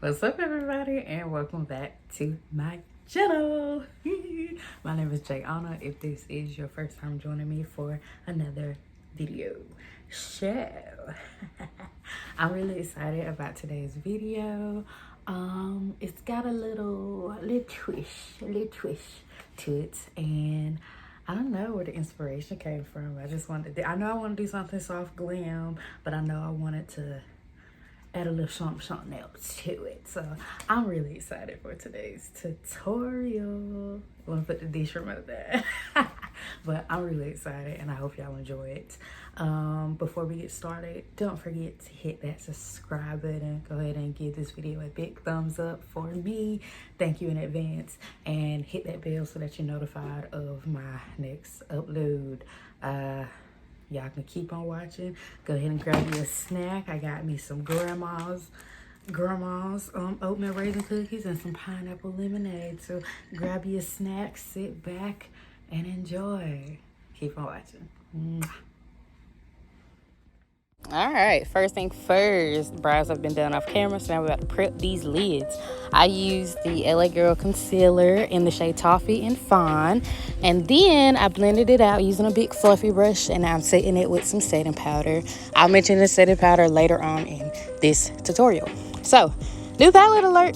What's up, everybody, and welcome back to my channel. My name is Jayana. If this is your first time joining me for another video show, I'm really excited about today's video. It's got a little twist to it, and I don't know where the inspiration came from. I know I want to do something soft glam, but I know I wanted to add a little something else to it. So I'm really excited for today's tutorial. I want to put the dish remote there. But I'm really excited and I hope y'all enjoy it. Before we get started, don't forget to hit that subscribe button. Go ahead and give this video a big thumbs up for me. Thank you in advance. And hit that bell so that you're notified of my next upload. Y'all can keep on watching. Go ahead and grab you a snack. I got me some grandma's oatmeal raisin cookies and some pineapple lemonade. So grab you a snack, sit back, and enjoy. Keep on watching. Mwah. All right, first thing first, brows have been done off camera, so now we're about to prep these lids. I used the LA Girl concealer in the shade Toffee and Fawn, and then I blended it out using a big fluffy brush, and I'm setting it with some setting powder. I'll mention the setting powder later on in this tutorial. So, new palette alert.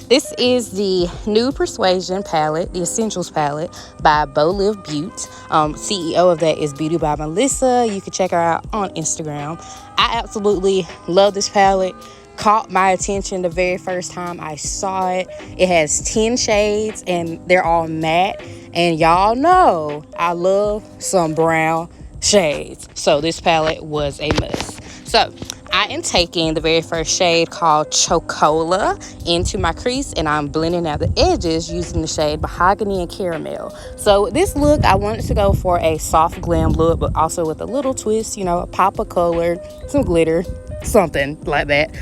This is the Nude Persuasion palette, the Essentials palette by Bolive Beaute. CEO of that is Beauty by Melissa. You can check her out on Instagram. I absolutely love this palette. Caught my attention the very first time I saw it. It has 10 shades and they're all matte. And y'all know I love some brown shades. So this palette was a must. So I am taking the very first shade called Chocola into my crease, and I'm blending out the edges using the shade Mahogany and Caramel. So this look, I wanted to go for a soft glam look, but also with a little twist, you know, a pop of color, some glitter, something like that.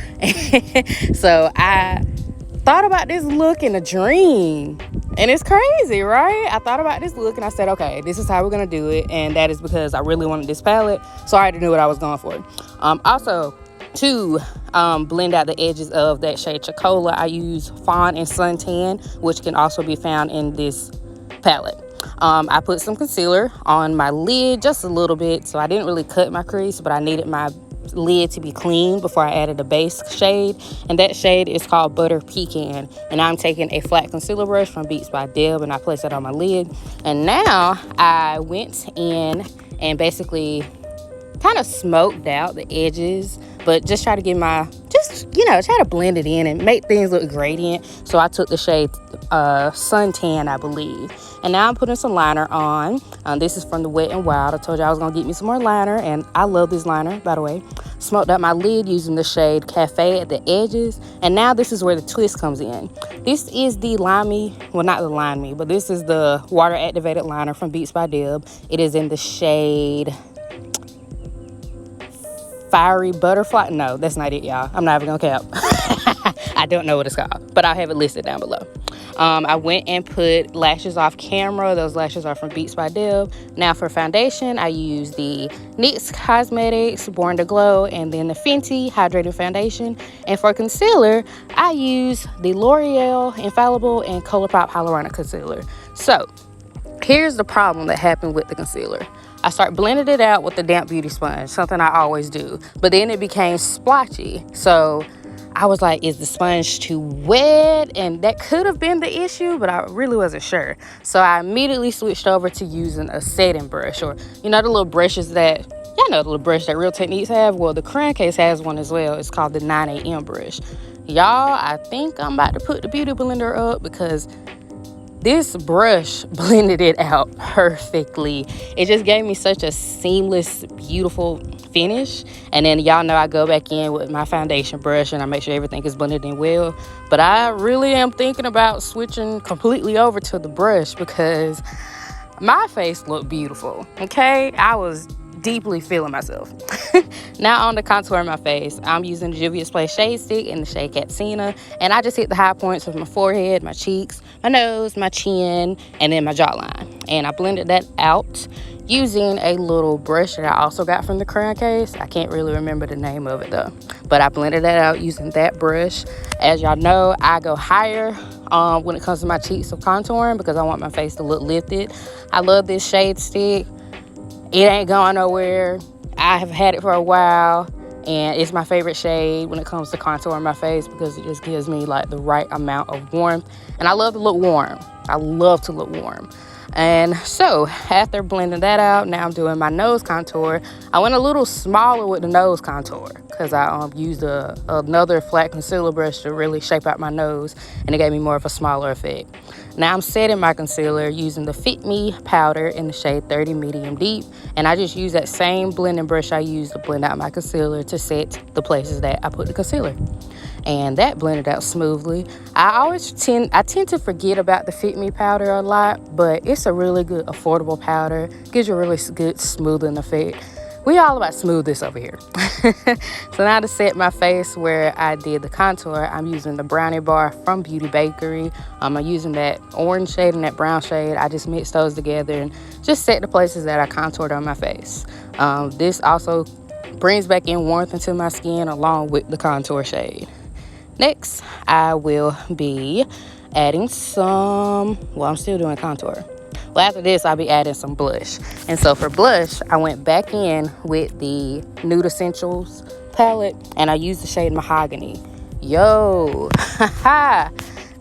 So I thought about this look in a dream, and it's crazy, right? I thought about this look and I said, okay, this is how we're gonna do it, and that is because I really wanted this palette, so I already knew what I was going for. Also, to blend out the edges of that shade Chocola, I use Fawn and Suntan, which can also be found in this palette. I put some concealer on my lid, just a little bit, so I didn't really cut my crease, but I needed my lid to be clean before I added a base shade, and that shade is called Butter Pecan. And I'm taking a flat concealer brush from Beats by e.l.f. and I placed that on my lid, and now I went in and basically kind of smoked out the edges, but just try to get try to blend it in and make things look gradient. So I took the shade Suntan, I believe, and now I'm putting some liner on. This is from the Wet n Wild. I told you I was gonna get me some more liner, and I love this liner, by the way. Smoked out my lid using the shade Cafe at the edges, and now this is where the twist comes in. This is the limey, well, not the limey, but this is the water activated liner from Beats by e.l.f. It is in the shade Fiery Butterfly. No, that's not it, y'all. I'm not even gonna cap. I don't know what it's called, but I'll have it listed down below. I went and put lashes off camera. Those lashes are from Beats by e.l.f. Now for foundation, I use the NYX Cosmetics Born to Glow and then the Fenty Hydrating Foundation. And for concealer, I use the L'Oreal Infallible and Colourpop Hyaluronic Concealer. So here's the problem that happened with the concealer. I started blending it out with the damp beauty sponge, something I always do, but then it became splotchy. So I was like, is the sponge too wet? And that could have been the issue, but I really wasn't sure. So I immediately switched over to using a setting brush, or the little brushes that, y'all know the little brush that Real Techniques have. Well, the Crown Case has one as well. It's called the 9 a.m. brush. Y'all, I think I'm about to put the beauty blender up because this brush blended it out perfectly. It just gave me such a seamless, beautiful finish. And then y'all know I go back in with my foundation brush and I make sure everything is blended in well. But I really am thinking about switching completely over to the brush because my face looked beautiful, okay? I was deeply feeling myself. Now on the contour of my face, I'm using the Juvia Play Shade Stick in the shade Katsina. And I just hit the high points with my forehead, my cheeks, my nose, my chin, and then my jawline. And I blended that out using a little brush that I also got from the crayon case. I can't really remember the name of it though. But I blended that out using that brush. As y'all know, I go higher when it comes to my cheeks of contouring because I want my face to look lifted. I love this shade stick. It ain't going nowhere. I have had it for a while, and it's my favorite shade when it comes to contouring my face because it just gives me like the right amount of warmth. And I love to look warm. I love to look warm. And so after blending that out, now I'm doing my nose contour. I went a little smaller with the nose contour because I used another flat concealer brush to really shape out my nose, and it gave me more of a smaller effect. Now I'm setting my concealer using the Fit Me powder in the shade 30 Medium Deep, and I just use that same blending brush I used to blend out my concealer to set the places that I put the concealer. And that blended out smoothly. I tend to forget about the Fit Me powder a lot, but it's a really good affordable powder. Gives you a really good smoothing effect. We all about smoothness over here. So now to set my face where I did the contour, I'm using the Brownie bar from Bakerie. I'm using that orange shade and that brown shade. I just mixed those together and just set the places that I contoured on my face. This also brings back in warmth into my skin along with the contour shade. Next, I will be adding I'm still doing contour. Well, after this, I'll be adding some blush. And so for blush, I went back in with the Nude Essentials palette, and I used the shade Mahogany. Yo,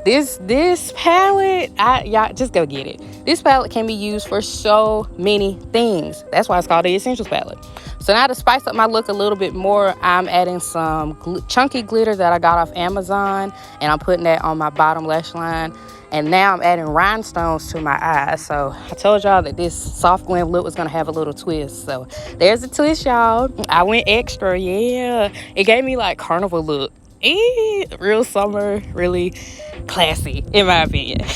this palette, y'all just go get it. This palette can be used for so many things. That's why it's called the Essentials palette. So now to spice up my look a little bit more, I'm adding some chunky glitter that I got off Amazon, and I'm putting that on my bottom lash line. And now I'm adding rhinestones to my eyes. So I told y'all that this soft glam look was gonna have a little twist. So there's a twist, y'all. I went extra, yeah. It gave me like carnival look. Real summer, really classy in my opinion.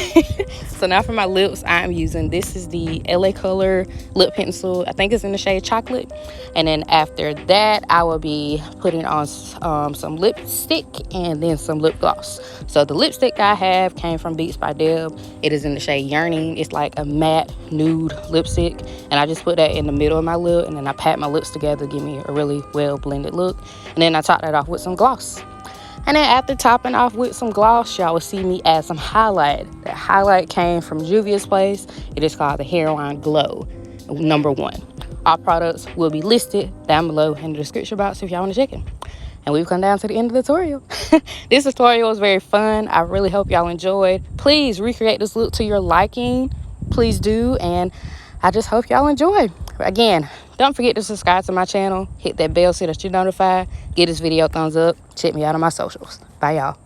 So now for my lips, I'm using, this is the LA Color lip pencil. I think it's in the shade Chocolate. And then after that, I will be putting on some lipstick and then some lip gloss. So the lipstick I have came from Beats by Deb. It is in the shade Yearning. It's like a matte nude lipstick. And I just put that in the middle of my lip, and then I pat my lips together to give me a really well blended look. And then I top that off with some gloss. And then after topping off with some gloss, y'all will see me add some highlight. That highlight came from Juvia's Place. It is called the Heroine Glow #1. All products will be listed down below in the description box if y'all want to check it. And we've come down to the end of the tutorial. This tutorial was very fun. I really hope y'all enjoyed. Please recreate this look to your liking. Please do. And I just hope y'all enjoy. Again, don't forget to subscribe to my channel. Hit that bell so that you're notified. Give this video a thumbs up. Check me out on my socials. Bye, y'all.